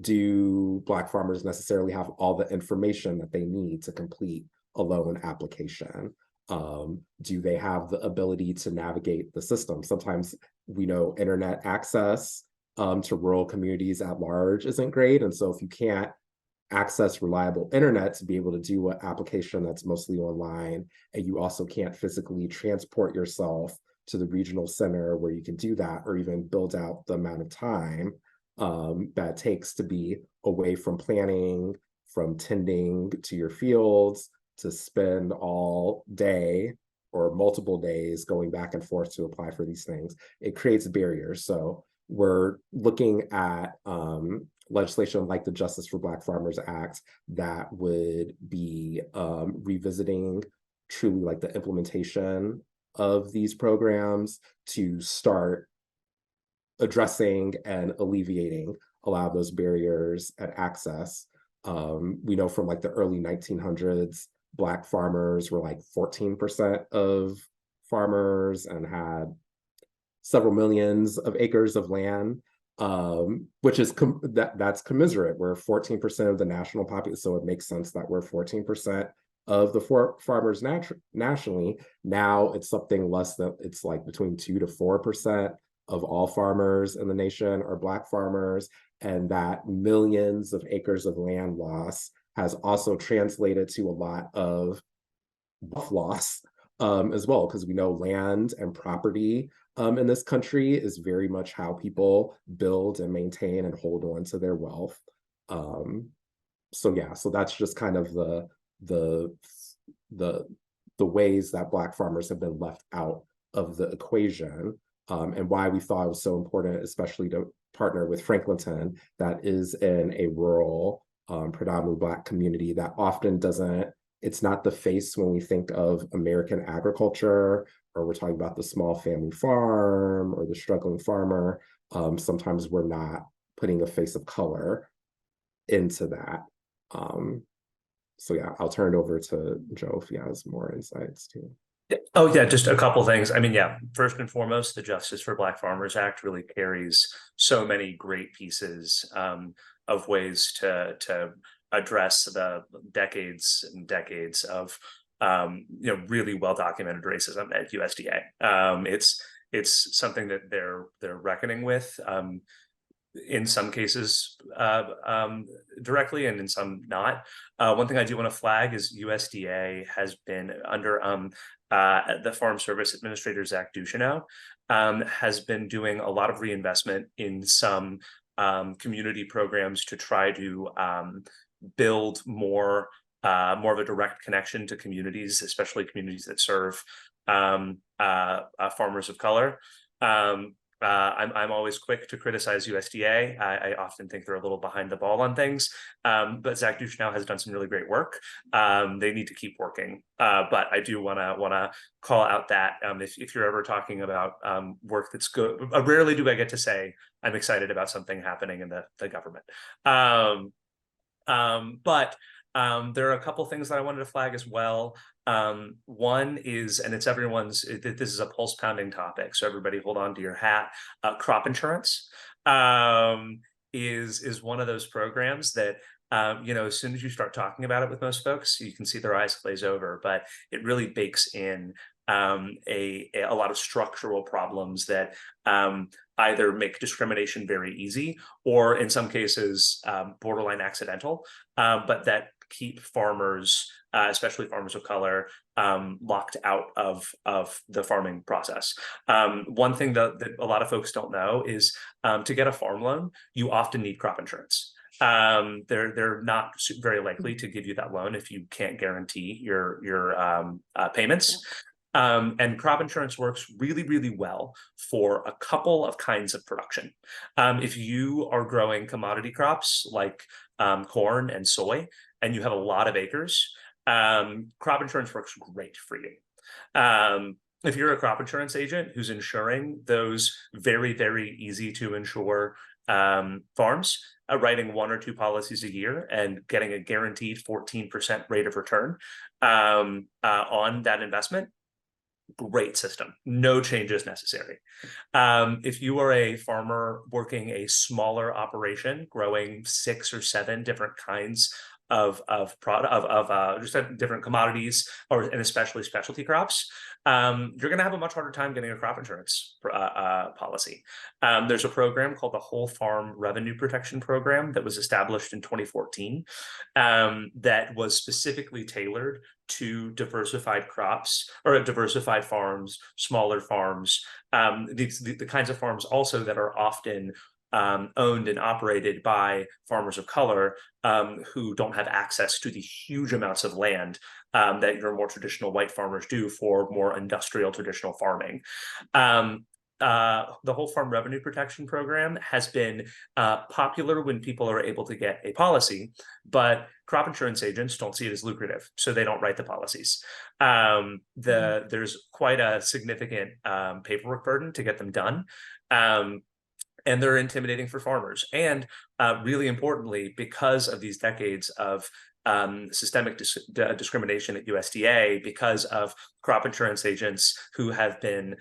do Black farmers necessarily have all the information that they need to complete a loan application? Do they have the ability to navigate the system? Sometimes we know internet access to rural communities at large isn't great. And so if you can't access reliable internet to be able to do an application that's mostly online, and you also can't physically transport yourself to the regional center where you can do that, or even build out the amount of time that takes to be away from planning, from tending to your fields, to spend all day or multiple days going back and forth to apply for these things, it creates barriers. So we're looking at legislation like the Justice for Black Farmers Act that would be revisiting truly like the implementation of these programs to start addressing and alleviating a lot of those barriers and access. We know from like the early 1900s, Black farmers were like 14% of farmers and had several millions of acres of land, which is that's commiserate. We're 14% of the national population, so it makes sense that we're 14% of the farmers nationally. Now it's something less than, it's like between 2 to 4% of all farmers in the nation are Black farmers, and that millions of acres of land loss has also translated to a lot of wealth loss as well, because we know land and property in this country is very much how people build and maintain and hold on to their wealth. So yeah, so that's just kind of the ways that Black farmers have been left out of the equation, and why we thought it was so important, especially to partner with Franklinton, that is in a rural, predominantly Black community that often doesn't, it's not the face when we think of American agriculture, or we're talking about the small family farm or the struggling farmer. Sometimes we're not putting a face of color into that. So yeah, I'll turn it over to Joe if he has more insights too. Oh yeah, just a couple things. I mean, yeah, first and foremost, the Justice for Black Farmers Act really carries so many great pieces of ways to address the decades and decades of really well documented racism at USDA. It's something that they're reckoning with. In some cases directly, and in some not. One thing I do want to flag is USDA has been under the Farm Service Administrator, Zach Ducheneau, has been doing a lot of reinvestment in some community programs to try to build more of a direct connection to communities, especially communities that serve farmers of color. I'm always quick to criticize USDA. I often think they're a little behind the ball on things, but Zach Ducheneau has done some really great work. They need to keep working, but I do want to call out that if you're ever talking about work that's good, rarely do I get to say I'm excited about something happening in the government. But there are a couple things that I wanted to flag as well. One is, and it's everyone's, this is a pulse pounding topic, so everybody hold on to your hat. Crop insurance is one of those programs that, as soon as you start talking about it with most folks, you can see their eyes glaze over, but it really bakes in a lot of structural problems that either make discrimination very easy or in some cases borderline accidental, but that keep farmers, especially farmers of color, locked out of the farming process. One thing that a lot of folks don't know is to get a farm loan, you often need crop insurance. They're not very likely to give you that loan if you can't guarantee your payments. And crop insurance works really, really well for a couple of kinds of production. If you are growing commodity crops like corn and soy, and you have a lot of acres, crop insurance works great for you. If you're a crop insurance agent who's insuring those very, very easy to insure farms, writing 1 or 2 policies a year and getting a guaranteed 14% rate of return on that investment, great system, no changes necessary. If you are a farmer working a smaller operation, growing 6 or 7 different kinds of just different commodities, and especially specialty crops, you're going to have a much harder time getting a crop insurance policy. There's a program called the Whole Farm Revenue Protection Program that was established in 2014 that was specifically tailored to diversified crops or diversified farms, smaller farms, the kinds of farms also that are often owned and operated by farmers of color who don't have access to the huge amounts of land that your more traditional white farmers do for more industrial traditional farming. The Whole Farm Revenue Protection Program has been popular when people are able to get a policy, but crop insurance agents don't see it as lucrative, so they don't write the policies. There's quite a significant paperwork burden to get them done. And they're intimidating for farmers. And really importantly, because of these decades of systemic discrimination at USDA, because of crop insurance agents who have been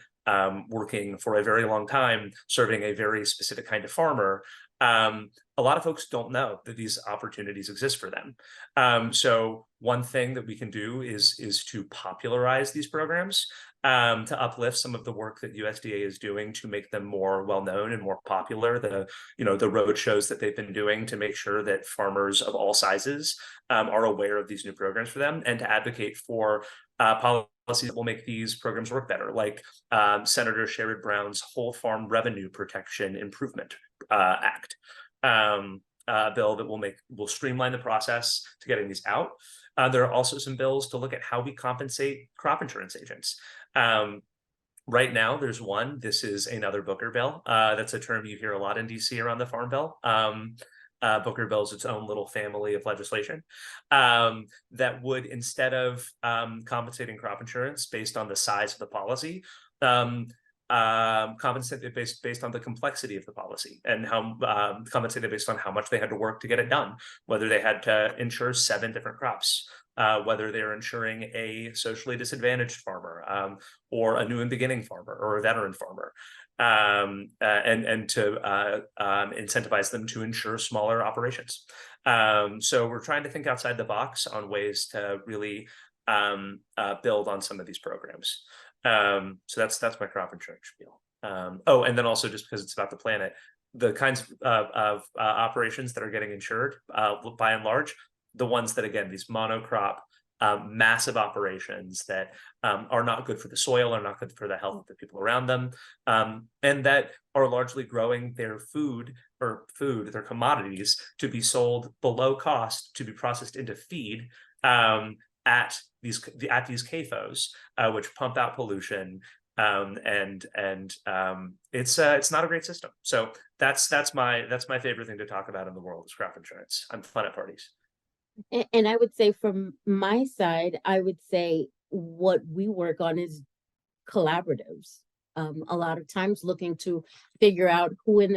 working for a very long time, serving a very specific kind of farmer, a lot of folks don't know that these opportunities exist for them. So one thing that we can do is to popularize these programs, to uplift some of the work that USDA is doing to make them more well-known and more popular. The road shows that they've been doing to make sure that farmers of all sizes are aware of these new programs for them, and to advocate for policies that will make these programs work better, like Senator Sherrod Brown's Whole Farm Revenue Protection Improvement Act, a bill that will streamline the process to getting these out. There are also some bills to look at how we compensate crop insurance agents. Right now, there's one. This is another Booker bill. That's a term you hear a lot in DC around the Farm Bill. Booker bill is its own little family of legislation that would, instead of compensating crop insurance based on the size of the policy, compensated based on the complexity of the policy, and how compensated based on how much they had to work to get it done, whether they had to insure 7 different crops, whether they're insuring a socially disadvantaged farmer, or a new and beginning farmer, or a veteran farmer, and to incentivize them to insure smaller operations. So we're trying to think outside the box on ways to really build on some of these programs. So that's my crop insurance spiel. And then also, just because it's about the planet, the kinds of operations that are getting insured, by and large, the ones that, again, these monocrop, massive operations that are not good for the soil, are not good for the health of the people around them, and that are largely growing their their commodities to be sold below cost, to be processed into feed at these CAFOs, which pump out pollution, and it's not a great system. So that's my favorite thing to talk about in the world is crop insurance. I'm fun at parties. And I would say from my side, I would say what we work on is collaboratives. a lot of times looking to figure out who in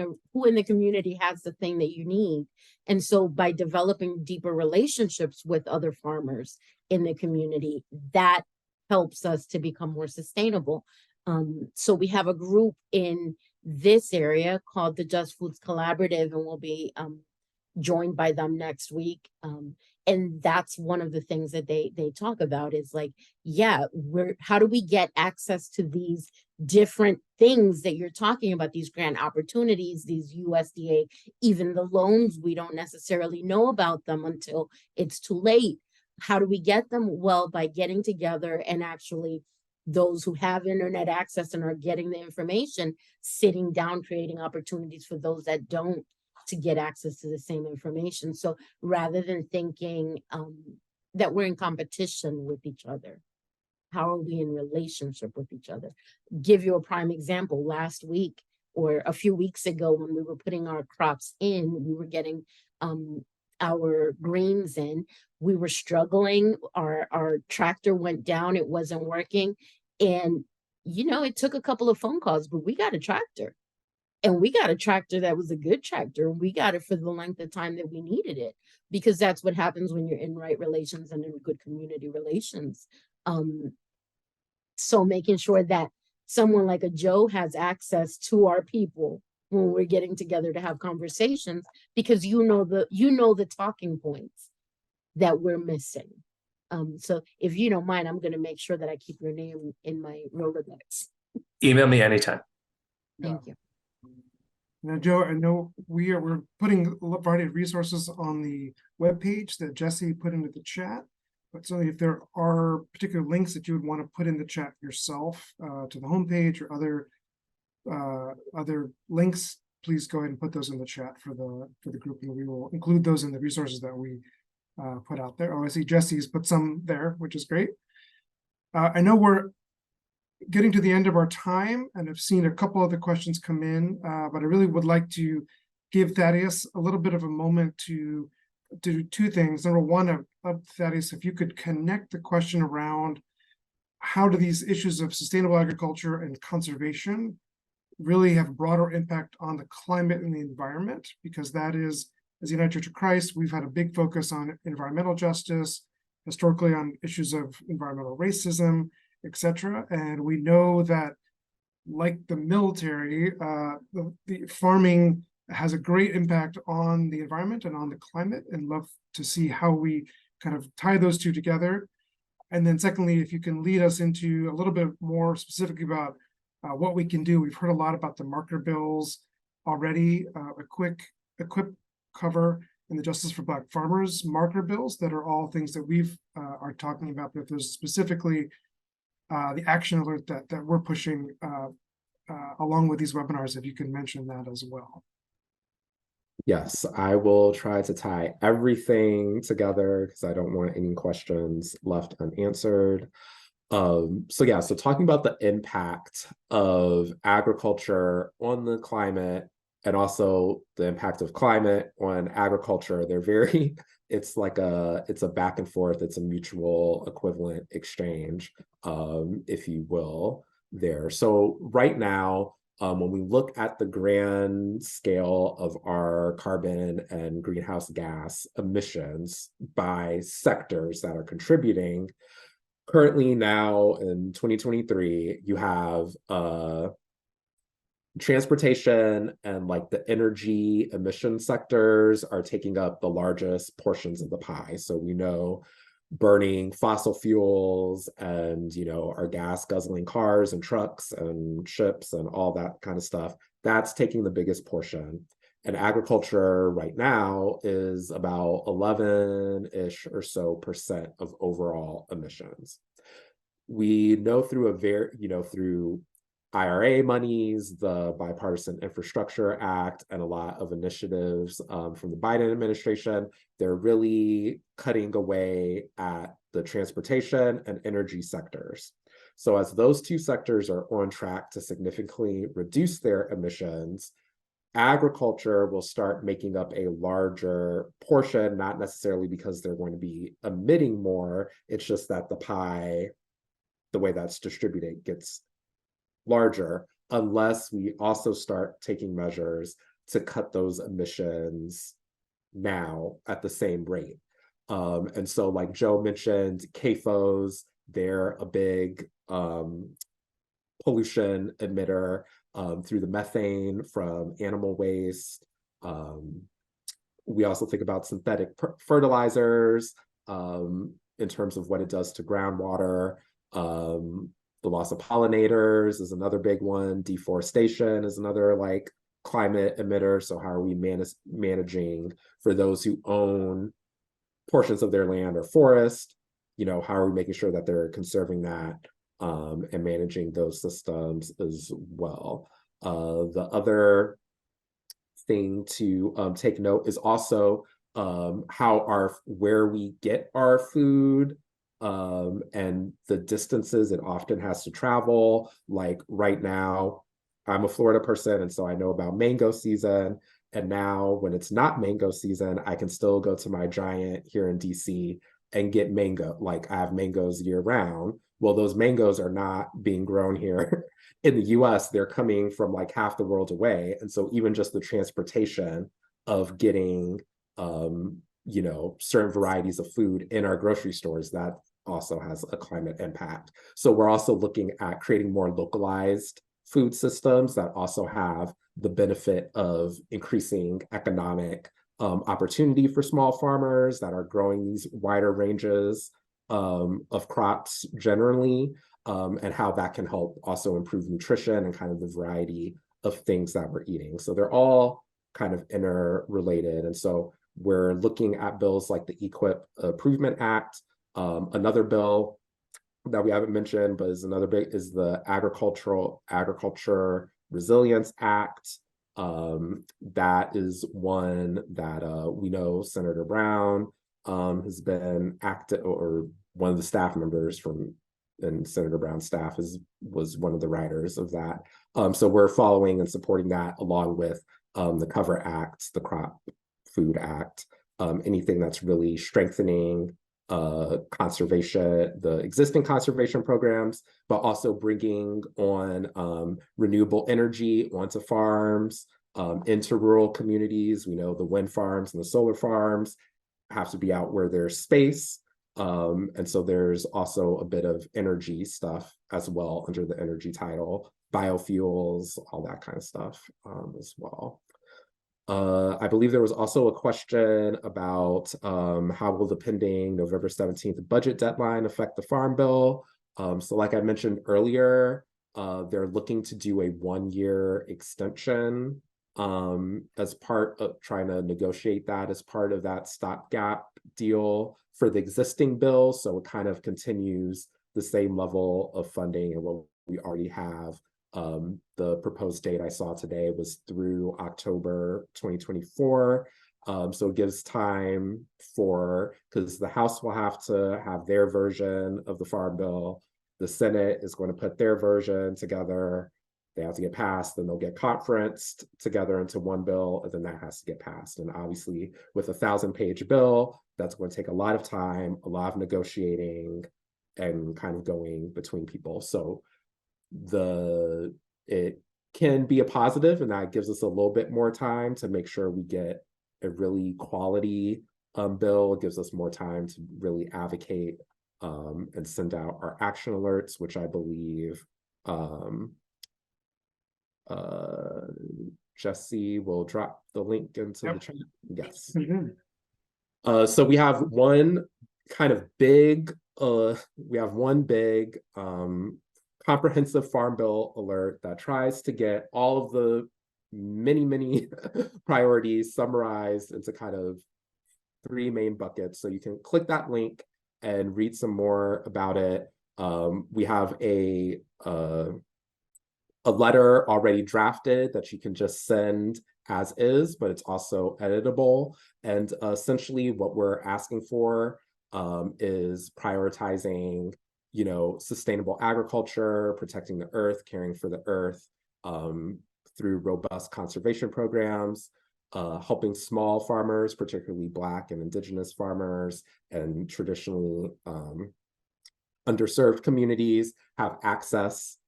the community has the thing that you need. And so by developing deeper relationships with other farmers in the community, that helps us to become more sustainable. So we have a group in this area called the Just Foods Collaborative, and we'll be joined by them next week. And that's one of the things that they talk about is like, yeah, how do we get access to these different things that you're talking about, these grant opportunities, these USDA, even the loans, we don't necessarily know about them until it's too late. How do we get them? Well, by getting together and actually those who have internet access and are getting the information, sitting down, creating opportunities for those that don't to get access to the same information. So rather than thinking that we're in competition with each other, how are we in relationship with each other? Give you a prime example. Last week or a few weeks ago when we were putting our crops in, we were getting our greens in, we were struggling. Our tractor went down, it wasn't working. And, you know, it took a couple of phone calls, but we got a tractor. And we got a tractor that was a good tractor. We got it for the length of time that we needed it, because that's what happens when you're in right relations and in good community relations. So making sure that someone like a Joe has access to our people when we're getting together to have conversations, because you know the talking points that we're missing. So if you don't mind, I'm going to make sure that I keep your name in my Rolodex. Email me anytime. Thank you. Now, Joe, I know we're putting a variety of resources on the webpage that Jesse put into the chat. But certainly if there are particular links that you would want to put in the chat yourself to the homepage or other links, please go ahead and put those in the chat for the group, and we will include those in the resources that we put out there. Oh, I see Jesse's put some there, which is great. I know we're getting to the end of our time, and I've seen a couple other questions come in, but I really would like to give Thaddeus a little bit of a moment to do two things. Number one, Thaddeus, if you could connect the question around how do these issues of sustainable agriculture and conservation really have a broader impact on the climate and the environment, because that is, as the United Church of Christ, we've had a big focus on environmental justice, historically on issues of environmental racism, etc. And we know that, like the military, the farming has a great impact on the environment and on the climate, and love to see how we kind of tie those two together. And then secondly, if you can lead us into a little bit more specifically about what we can do. We've heard a lot about the marker bills already, a quick cover in the Justice for Black Farmers marker bills that are all things that we've are talking about, but there's specifically the action alert that we're pushing along with these webinars, if you can mention that as well. Yes, I will try to tie everything together because I don't want any questions left unanswered. So talking about the impact of agriculture on the climate and also the impact of climate on agriculture, it's a back and forth, it's a mutual equivalent exchange, if you will, there. So right now, when we look at the grand scale of our carbon and greenhouse gas emissions by sectors that are contributing, currently now in 2023, you have transportation and like the energy emission sectors are taking up the largest portions of the pie. So we know burning fossil fuels and, our gas guzzling cars and trucks and ships and all that kind of stuff, that's taking the biggest portion. And agriculture right now is about 11-ish or so % of overall emissions. We know through through IRA monies, the Bipartisan Infrastructure Act, and a lot of initiatives from the Biden administration, they're really cutting away at the transportation and energy sectors. So as those two sectors are on track to significantly reduce their emissions, agriculture will start making up a larger portion, not necessarily because they're going to be emitting more, it's just that the pie, the way that's distributed, gets larger. unless we also start taking measures to cut those emissions now at the same rate. And so like Joe mentioned, CAFOs, they're a big pollution emitter through the methane from animal waste. We also think about synthetic fertilizers in terms of what it does to groundwater. The loss of pollinators is another big one. Deforestation is another like climate emitter. So how are we managing for those who own portions of their land or forest? You know, how are we making sure that they're conserving that and managing those systems as well? The other thing to take note is also where we get our food and the distances it often has to travel. Like right now, I'm a Florida person, and so I know about mango season. And now when it's not mango season, I can still go to my Giant here in DC and get mango. Like I have mangoes year round. Well, those mangoes are not being grown here in the US. They're coming from like half the world away. And so even just the transportation of getting, you know, certain varieties of food in our grocery stores, that also has a climate impact. So we're also looking at creating more localized food systems that also have the benefit of increasing economic opportunity for small farmers that are growing these wider ranges of crops generally, and how that can help also improve nutrition and kind of the variety of things that we're eating. So they're all kind of interrelated. And so we're looking at bills like the EQIP Improvement Act. Another bill that we haven't mentioned, but is another big, is the Agriculture Resilience Act. That is one that we know Senator Brown has been active, or one of the staff members from, and Senator Brown's staff was one of the writers of that. So we're following and supporting that along with the Cover Act, the Crop Food Act, anything that's really strengthening conservation, the existing conservation programs, but also bringing on renewable energy onto farms, into rural communities. We know the wind farms and the solar farms have to be out where there's space. And so there's also a bit of energy stuff as well under the energy title, biofuels, all that kind of stuff as well. I believe there was also a question about how will the pending November 17th budget deadline affect the Farm Bill? So like I mentioned earlier, they're looking to do a 1-year extension as part of trying to negotiate that as part of that stopgap deal for the existing bill. So it kind of continues the same level of funding and what we already have. The proposed date I saw today was through October 2024. So it gives time for, because the House will have to have their version of the Farm Bill. The Senate is going to put their version together. They have to get passed, then they'll get conferenced together into one bill, and then that has to get passed. And obviously with a 1,000-page bill, that's going to take a lot of time, a lot of negotiating, and kind of going between people. So it can be a positive, and that gives us a little bit more time to make sure we get a really quality bill. It gives us more time to really advocate and send out our action alerts, which I believe Jesse will drop the link into the chat. Yes. So we have one kind of big, comprehensive Farm Bill alert that tries to get all of the many priorities summarized into kind of 3 main buckets. So you can click that link and read some more about it. We have a letter already drafted that you can just send as is, but it's also editable. And essentially what we're asking for is prioritizing, you know, sustainable agriculture, protecting the earth, caring for the earth through robust conservation programs, helping small farmers, particularly Black and Indigenous farmers, and traditionally underserved communities have access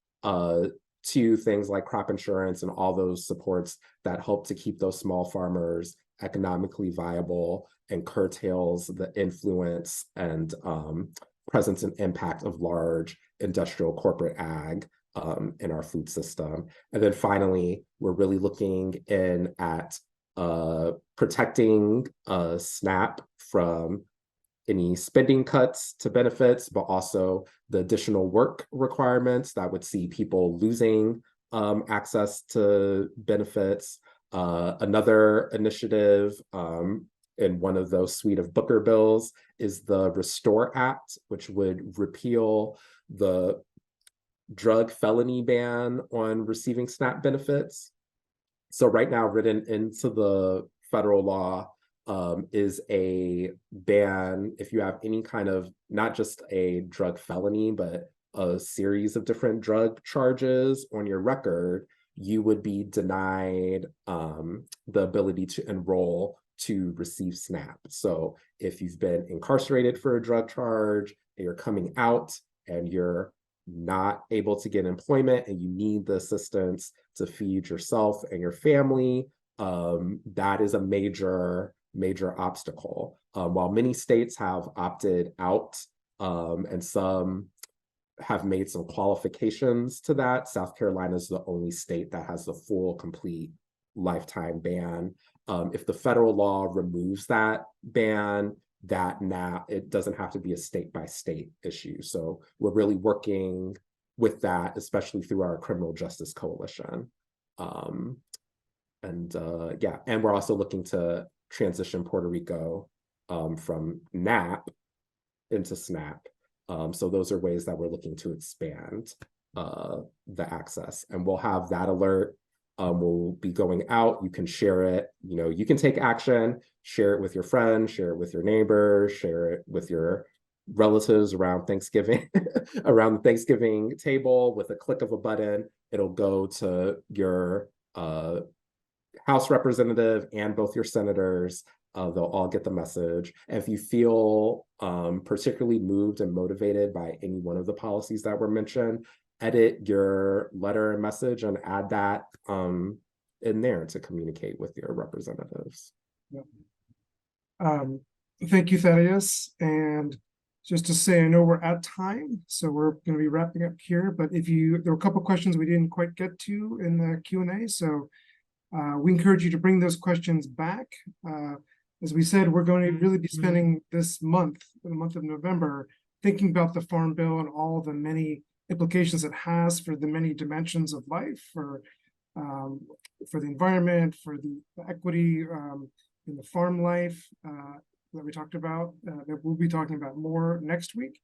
to things like crop insurance and all those supports that help to keep those small farmers economically viable and curtails the influence and presence and impact of large industrial corporate ag in our food system. And then finally, we're really looking in at protecting SNAP from any spending cuts to benefits, but also the additional work requirements that would see people losing access to benefits. Another initiative in one of those suite of Booker bills is the Restore Act, which would repeal the drug felony ban on receiving SNAP benefits. So right now, written into the federal law is a ban if you have any kind of, not just a drug felony, but a series of different drug charges on your record, you would be denied the ability to enroll to receive SNAP. So if you've been incarcerated for a drug charge and you're coming out and you're not able to get employment and you need the assistance to feed yourself and your family, that is a major obstacle. While many states have opted out and some have made some qualifications to that, South Carolina is the only state that has the full, complete lifetime ban. If the federal law removes that ban, that now it doesn't have to be a state-by-state issue. So we're really working with that, especially through our criminal justice coalition. And we're also looking to transition Puerto Rico from NAP into SNAP. So those are ways that we're looking to expand the access. And we'll have that alert. Will be going out. You can share it. You know, you can take action, share it with your friends, share it with your neighbors, share it with your relatives around Thanksgiving, around the Thanksgiving table. With a click of a button, it'll go to your House representative and both your senators. They'll all get the message. And if you feel particularly moved and motivated by any one of the policies that were mentioned, edit your letter and message and add that in there to communicate with your representatives. Yeah. Thank you, Thaddeus. And just to say, I know we're at time, so we're going to be wrapping up here. But there were a couple of questions we didn't quite get to in the Q&A, so we encourage you to bring those questions back. As we said, we're going to really be spending this month, the month of November, thinking about the Farm Bill and all the many implications it has for the many dimensions of life, for the environment, for the equity in the farm life that we talked about, that we'll be talking about more next week.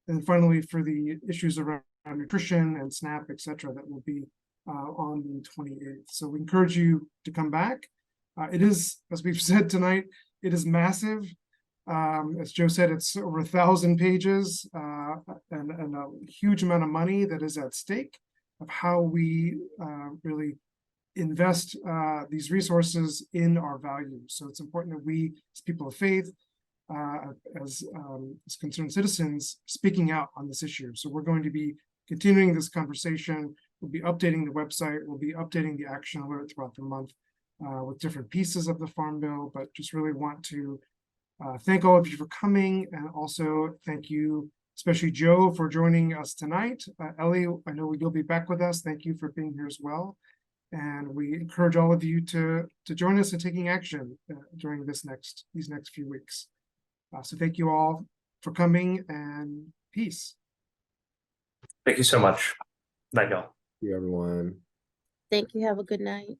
And finally, for the issues around nutrition and SNAP, et cetera, that will be on the 28th. So we encourage you to come back. It is, as we've said tonight, it is massive. As Joe said, it's over 1,000 pages and a huge amount of money that is at stake of how we really invest these resources in our values. So it's important that we, as people of faith, as concerned citizens, speaking out on this issue. So we're going to be continuing this conversation. We'll be updating the website. We'll be updating the action alert throughout the month with different pieces of the Farm Bill, but just really want to thank all of you for coming, and also thank you, especially Joe, for joining us tonight. Elly, I know you'll be back with us. Thank you for being here as well. And we encourage all of you to join us in taking action during these next few weeks. So thank you all for coming, and peace. Thank you so much. Night, y'all. Thank you, everyone. Thank you. Have a good night.